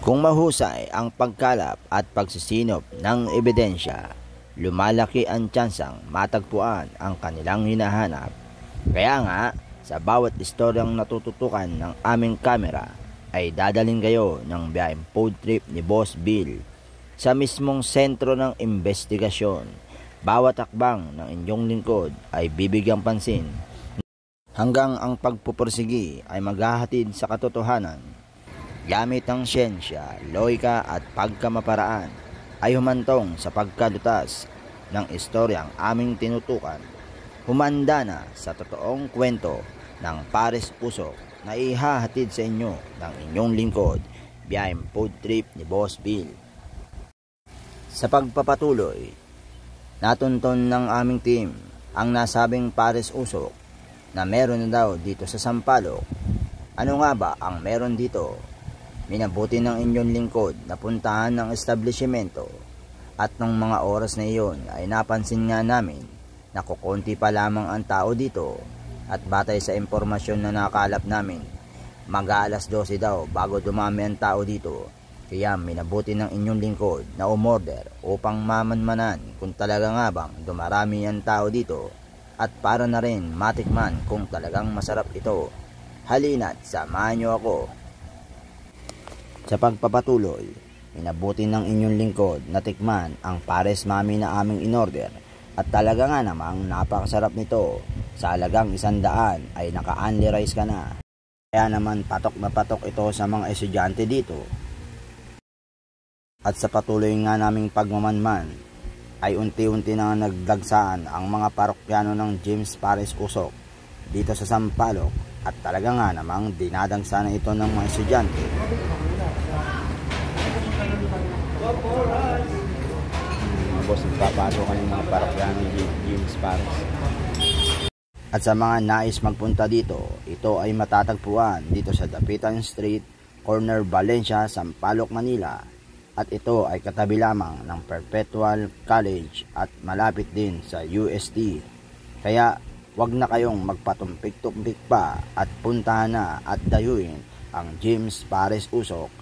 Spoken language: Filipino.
Kung mahusay ang pagkalap at pagsisinop ng ebidensya, lumalaki ang tsansang matagpuan ang kanilang hinahanap. Kaya nga, sa bawat istoryang natututukan ng aming kamera, ay dadalhin kayo ng biyaheng food trip ni Boss Bill sa mismong sentro ng investigasyon. Bawat hakbang ng inyong lingkod ay bibigyang pansin hanggang ang pagpupursigi ay maghahatid sa katotohanan. Gamit ang siyensya, lohika at pagkamaparaan ay humantong sa pagkalutas ng istoryang aming tinutukan. Humanda na sa totoong kwento ng Pares Usok na ihahatid sa inyo ng inyong lingkod, biyaheng food trip ni Boss Bill. Sa pagpapatuloy, natunton ng aming team ang nasabing Pares Usok na meron na daw dito sa Sampaloc. Ano nga ba ang meron dito? Minabuti ng inyong lingkod na puntahan ng establishmento at nung mga oras na iyon ay napansin nga namin na kukunti pa lamang ang tao dito at batay sa impormasyon na nakalap namin, mag-aalas 12 daw bago dumami ang tao dito. Kaya minabuti ng inyong lingkod na umorder upang mamanmanan kung talaga nga bang dumarami ang tao dito at para na rin matikman kung talagang masarap ito. Halina't samahan niyo ako. Sa pagpapatuloy, minabuti ng inyong lingkod na tikman ang Pares Mami na aming inorder at talaga nga namang napakasarap nito. Sa halagang 100 ay naka-only rice ka na. Kaya naman patok na patok ito sa mga estudyante dito. At sa patuloy nga naming pagmamanman ay unti-unti na nagdagsaan ang mga parokyano ng James Pares Usok dito sa Sampaloc at talaga nga namang dinadagsa na ito ng mga estudyante. Mga boss, nagpapasok ka ng mga parokyano ni James Pares. At sa mga nais magpunta dito, ito ay matatagpuan dito sa Dapitan Street, corner Valencia, Sampaloc, Manila. At ito ay katabi lamang ng Perpetual College at malapit din sa UST. Kaya wag na kayong magpatumpik-tumpik pa at puntahan na at dayuin ang James Pares Usok